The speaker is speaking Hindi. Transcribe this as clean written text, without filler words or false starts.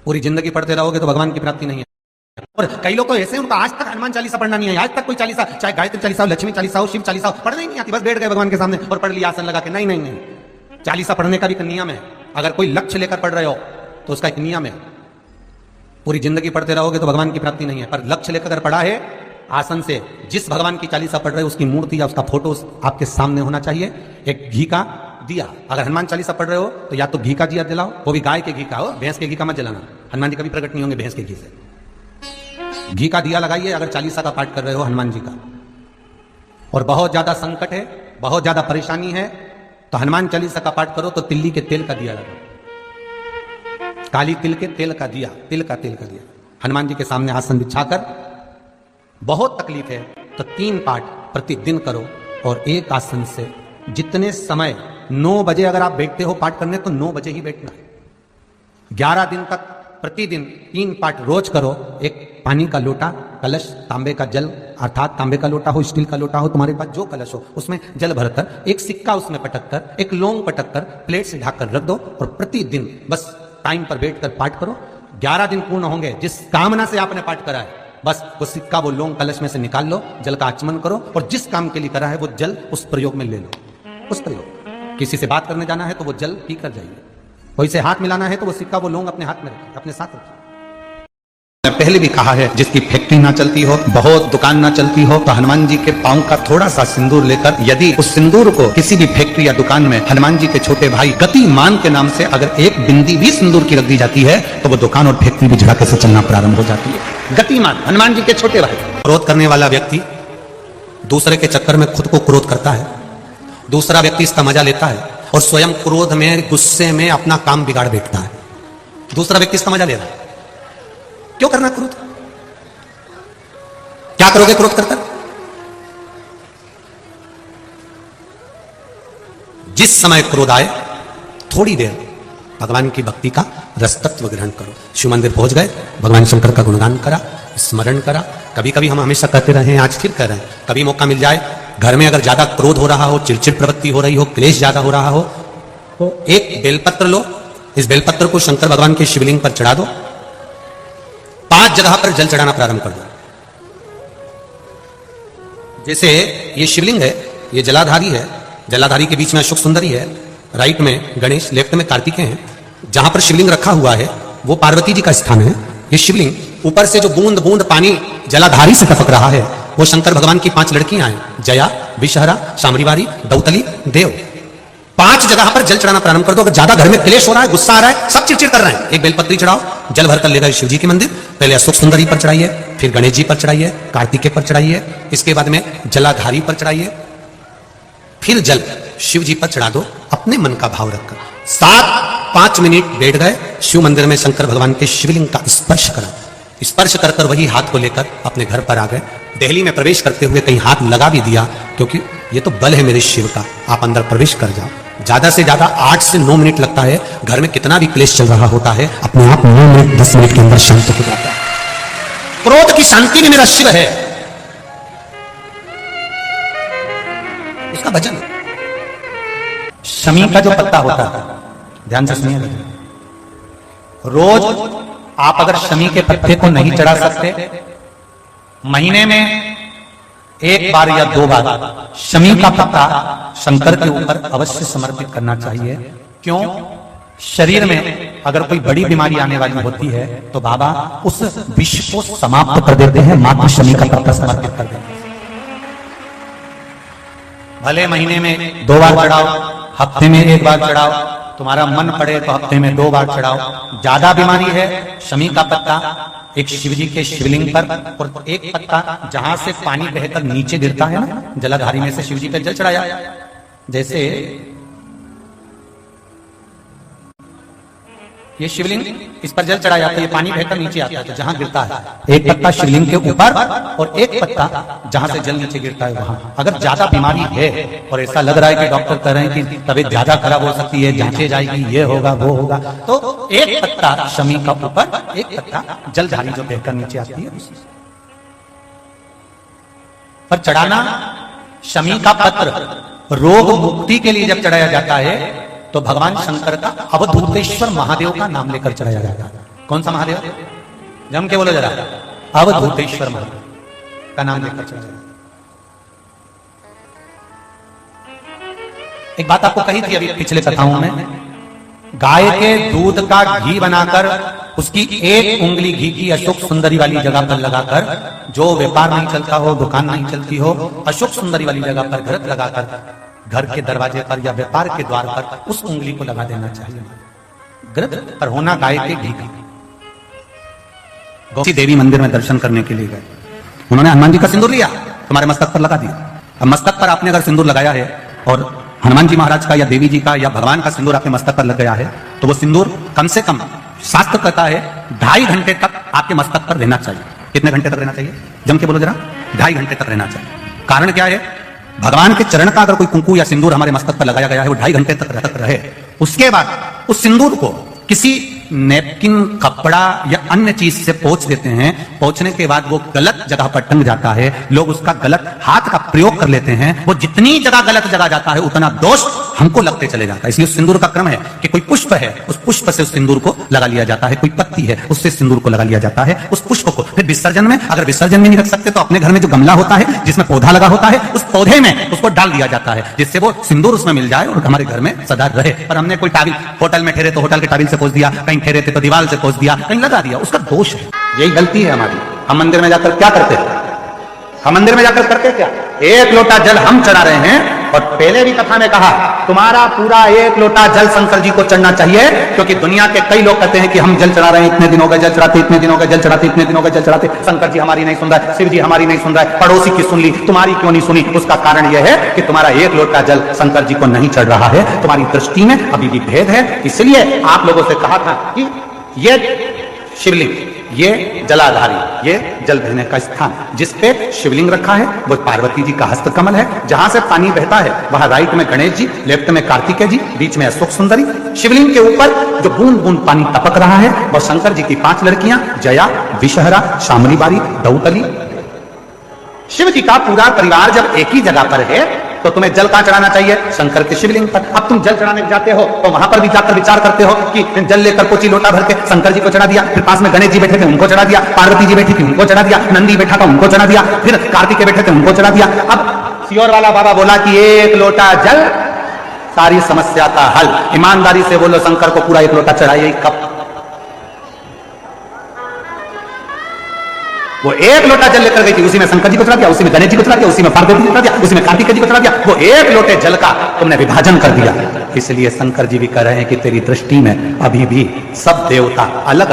पूरी जिंदगी पढ़ते रहोगे तो भगवान की प्राप्ति नहीं है। और कई लोग तो ऐसे उनको आज तक हनुमान चालीसा पढ़ना नहीं है, आज तक कोई चालीसा, चाहे गायत्री चालीसा हो, लक्ष्मी चालीसा हो, शिव चालीसा हो, पढ़ना ही नहीं आती, बस बैठ गए भगवान के सामने और पढ़ लिया आसन लगा के। नहीं नहीं नहीं, चालीसा पढ़ने का भी एक नियम है। अगर कोई लक्ष्य लेकर पढ़ रहे हो तो उसका एक नियम है। पूरी जिंदगी पढ़ते रहोगे तो भगवान की प्राप्ति नहीं है, पर लक्ष्य लेकर पढ़ा है आसन से, जिस भगवान की चालीसा पढ़ रहे हो उसकी मूर्ति या उसका फोटो आपके सामने होना चाहिए। एक घी का दिया, अगर हनुमान चालीसा पढ़ रहे हो तो या तो घी का दिया जलाओ, वो भी गाय के घी का हो, भैंस के घी का मत जलाना, हनुमान जी कभी प्रकट नहीं होंगे भैंस के घी से। घी का दिया लगाइए अगर चालीसा का पाठ कर रहे हो हनुमान जी का। और बहुत ज्यादा संकट है, बहुत ज्यादा परेशानी है तो हनुमान चालीसा का पाठ करो तो तिल्ली के तेल का दिया लगाओ, काली तिल के तेल का दिया, तिल का तेल का दिया हनुमान जी के सामने आसन बिछाकर। बहुत तकलीफ है तो 3 पाठ प्रतिदिन करो और एक आसन से जितने समय 9 बजे अगर आप बैठते हो पाठ करने तो 9 बजे ही बैठना है। 11 दिन तक प्रतिदिन 3 पाठ रोज करो। एक पानी का लोटा, कलश, तांबे का जल, अर्थात तांबे का लोटा हो, स्टील का लोटा हो, तुम्हारे पास जो कलश हो उसमें जल भरकर, एक सिक्का उसमें पटककर, एक लौंग पटककर प्लेट से ढककर रख दो और प्रतिदिन बस टाइम पर बैठकर पाठ करो। 11 दिन पूर्ण होंगे, जिस कामना से आपने पाठ करा है बस वो सिक्का, वो लौंग कलश में से निकाल लो, जल का आचमन करो और जिस काम के लिए करा है वो जल उस प्रयोग में ले लो। उस प्रयोग, किसी से बात करने जाना है तो वो जल पी कर जाइए, कोई से हाथ मिलाना है तो वो सिक्का, वो लौंग अपने हाथ में रखिए, अपने साथ रखिए। मैं पहले भी कहा है, जिसकी फैक्ट्री ना चलती हो, बहुत दुकान ना चलती हो, तो हनुमान जी के पांव का थोड़ा सा सिंदूर लेकर यदि उस सिंदूर को किसी भी फैक्ट्री या दुकान में हनुमान जी के छोटे भाई गतिमान के नाम से अगर एक बिंदी भी सिंदूर की रख दी जाती है तो वो दुकान और फैक्ट्री भी झड़के से चलना प्रारंभ हो जाती है। गतिमान हनुमान जी के छोटे भाई। क्रोध करने वाला व्यक्ति दूसरे के चक्कर में खुद को क्रोध करता है, दूसरा व्यक्ति इसका मजा लेता है और स्वयं क्रोध में, गुस्से में अपना काम बिगाड़ बैठता है। दूसरा व्यक्ति इसका मजा ले रहा है। क्यों करना क्रोध? क्या करोगे क्रोध करकर? जिस समय क्रोध आए थोड़ी देर भगवान की भक्ति का रसतत्व ग्रहण करो। शिव मंदिर पहुंच गए, भगवान शंकर का गुणगान करा, स्मरण करा। कभी कभी हम हमेशा कहते रहे हैं, आज फिर कह रहे हैं, कभी मौका मिल जाए, घर में अगर ज्यादा क्रोध हो रहा हो, चिड़चिड़ प्रवृत्ति हो रही हो, क्लेश ज्यादा हो रहा हो तो एक बेलपत्र लो, इस बेलपत्र को शंकर भगवान के शिवलिंग पर चढ़ा दो, 5 जगह पर जल चढ़ाना प्रारंभ कर दो। जैसे ये शिवलिंग है, ये जलाधारी है, जलाधारी के बीच में अशोक सुंदरी है, राइट में गणेश, लेफ्ट में कार्तिकेय है। जहां पर शिवलिंग रखा हुआ है वो पार्वती जी का स्थान है। ये शिवलिंग, ऊपर से जो बूंद बूंद पानी जलाधारी से टपक रहा है वो शंकर भगवान की 5 लड़कियां हैं, जया, विषहरा, शामरीवारी, दौतली, देव। 5 जगह पर जल चढ़ाना प्रारंभ कर दो। अगर ज्यादा घर में क्लेश हो रहा है, गुस्सा आ रहा है, सब चिड़चिड़ कर रहे हैं, एक बेलपत्री चढ़ाओ, जल भरकर ले गए शिव जी के मंदिर, पहले अशोक सुंदरी पर चढ़ाइए, फिर गणेश जी पर चढ़ाइए, कार्तिकेय पर चढ़ाइए, इसके बाद में जलाधारी पर चढ़ाइए, फिर जल शिव जी पर चढ़ा दो अपने मन का भाव रखकर। 5 मिनट बैठ गए, शिव मंदिर में शंकर भगवान के शिवलिंग का स्पर्श करा, स्पर्श कर कर वही हाथ को लेकर अपने घर पर आ गए। दिल्ली में प्रवेश करते हुए कहीं हाथ लगा भी दिया, क्योंकि ये तो बल है मेरे शिव का, आप अंदर प्रवेश कर जाओ। ज्यादा से ज्यादा 8 से 9 मिनट लगता है, घर में कितना भी क्लेश चल रहा होता है अपने आप 9 मिनट 10 मिनट के अंदर शांत हो जाता है। क्रोध की शांति में मेरा शिव है, उसका भजन। शमी का जो पत्ता होता है, ध्यान से सुनिए, रोज आप अगर शमी के पत्ते को नहीं चढ़ा सकते, महीने में 1 बार या 2 बार शमी का पत्ता शंकर के ऊपर अवश्य समर्पित करना चाहिए। क्यों? शरीर में अगर कोई बड़ी बीमारी आने वाली होती है तो बाबा उस विष को समाप्त कर देते हैं, मात्र शमी का पत्ता समर्पित कर देते हैं। भले महीने में 2 बार चढ़ाओ, हफ्ते में 1 बार चढ़ाओ, तुम्हारा मन पड़े तो हफ्ते में 2 बार चढ़ाओ। ज्यादा बीमारी है, शमी का पत्ता एक शिवजी के शिवलिंग पर और एक पत्ता जहां से पानी बहकर नीचे गिरता है ना, जलाधारी में से शिवजी पे जल चढ़ाया। जैसे ये शिवलिंग, इस पर जल चढ़ाया तो ये पानी बहकर नीचे आता है, तो जहां गिरता है एक पत्ता शिवलिंग के ऊपर और एक पत्ता जहां से जल नीचे गिरता है वहां। अगर ज्यादा बीमारी है और ऐसा लग रहा है कि डॉक्टर कह रहे हैं कि तबीयत ज्यादा खराब हो सकती है, जांचे जाएगी, ये होगा वो होगा, तो एक पत्ता शमी का ऊपर, एक पत्ता जलधारी जो बहकर नीचे आती है पर चढ़ाना। शमी का पत्र रोग मुक्ति के लिए जब चढ़ाया जाता है तो भगवान शंकर का अवधूतेश्वर महादेव का नाम लेकर चढ़ाया जाता है। कौन सा महादेव? जम के बोलो जरा। अवधूतेश्वर महादेव का नाम लेकर चला। एक बात आपको कही थी अभी पिछले कथाओं में, गाय के दूध का घी बनाकर उसकी एक उंगली घी की अशोक सुंदरी वाली जगह पर लगाकर, जो व्यापार नहीं चलता हो, दुकान नहीं चलती हो, अशोक सुंदरी वाली जगह पर घृत लगाकर घर के दरवाजे पर या व्यापार के द्वार पर उस उंगली को लगा देना चाहिए। घृत पर होना गाय के घी का। गौसी देवी मंदिर में दर्शन करने के लिए गए, उन्होंने हनुमान जी का सिंदूर लिया, तुम्हारे मस्तक पर लगा दिया। अब मस्तक पर आपने अगर सिंदूर लगाया है और हनुमान जी महाराज का या देवी जी का या भगवान का सिंदूर आपके मस्तक पर लग गया है, तो वो सिंदूर कम से कम शास्त्र कहता है 2.5 घंटे तक आपके मस्तक पर रहना चाहिए। कितने घंटे तक रहना चाहिए? जम के बोलो जरा। 2.5 घंटे तक रहना चाहिए। कारण क्या है? भगवान के चरण का अगर कोई कुंकू या सिंदूर हमारे मस्तक पर लगाया गया है, वो 2.5 घंटे तक रहे, उसके बाद उस सिंदूर को किसी नैपकिन, कपड़ा या अन्य चीज से पोंछ देते हैं। पोंछने के बाद वो गलत जगह पर टंग जाता है, लोग उसका गलत हाथ का प्रयोग कर लेते हैं। वो जितनी जगह गलत जगह जाता है उतना दोष हमको लगते चले जाता है। इसलिए उस सिंदूर का क्रम है कि कोई पुष्प है, उस पुष्प से उस सिंदूर को लगा लिया जाता है, कोई पत्ती है उससे सिंदूर को लगा लिया जाता है, उस पुष्प को फिर विसर्जन में, अगर विसर्जन में नहीं रख सकते तो अपने घर में जो गमला होता है जिसमें पौधा लगा होता है, उस पौधे में उसको डाल दिया जाता है, जिससे वो सिंदूर उसमें मिल जाए और हमारे घर में सदा रहे। पर हमने कोई टाविल, होटल में ठहरे तो होटल के टाविल से पोंछ दिया, कहीं ठहरे थे तो दीवार से पोंछ दिया, कहीं लगा दिया, उसका दोष है। यही गलती है हमारी। हम मंदिर में जाकर क्या करते हैं? हम मंदिर में जाकर करते क्या? एक लोटा जल हम चढ़ा रहे हैं, और पहले भी कथा में कहा तुम्हारा पूरा एक लोटा जल शंकर जी को चढ़ना चाहिए, क्योंकि दुनिया के कई लोग कहते हैं कि हम जल चढ़ा रहे हैं, इतने दिन हो गए जल चढ़ाते, इतने दिन हो गए जल चढ़ाते, इतने दिन हो गए जल चढ़ाते, शंकर जी हमारी नहीं सुन रहा है, शिव जी हमारी नहीं सुन रहा है, पड़ोसी की सुन ली, तुम्हारी क्यों नहीं सुनी? उसका कारण यह है कि तुम्हारा एक लोटा जल शंकर जी को नहीं चढ़ रहा है, तुम्हारी दृष्टि में अभी भी भेद है। इसलिए आप लोगों से कहा था कि ये शिवलिंग, ये जलाधारी, ये जल भरने का स्थान जिस पे शिवलिंग रखा है वो पार्वती जी का हस्तकमल है। जहां से पानी बहता है वहां राइट में गणेश जी, लेफ्ट में कार्तिकेय जी, बीच में अशोक सुंदरी। शिवलिंग के ऊपर जो बूंद बूंद पानी टपक रहा है वह शंकर जी की 5 लड़कियां, जया, विषहरा, शामलीबारी, दौतली। शिव जी का पूरा परिवार जब एक ही जगह पर है तो तुम्हें जल कहां चढ़ाना चाहिए? शंकर के शिवलिंग पर। अब तुम जल चढ़ाने जाते हो तो वहां पर भी जाकर विचार करते हो कि जल लेकर कोची लोटा भर के शंकर जी को चढ़ा दिया, फिर पास में गणेश जी बैठे थे उनको चढ़ा दिया, पार्वती जी बैठी थी उनको चढ़ा दिया, नंदी बैठा था उनको चढ़ा दिया, फिर कार्तिकेय बैठे थे उनको चढ़ा दिया। अब सियोर वाला बाबा बोला कि एक लोटा जल सारी समस्या का हल। ईमानदारी से बोलो, शंकर को पूरा एक लोटा चढ़ाइए कब? वो एक लोटा जल लेकर गई थी, उसी में शंकर जी को चढ़ा दिया, उसी में गणेश जी को चढ़ा दिया, उसी में पार्वती जी को चढ़ा दिया, उसी में कार्तिकेय जी को चढ़ा दिया। वो एक लोटे जल का तुमने विभाजन कर दिया। इसलिए शंकर जी भी कह रहे हैं कि तेरी दृष्टि में अभी भी सब देवता अलग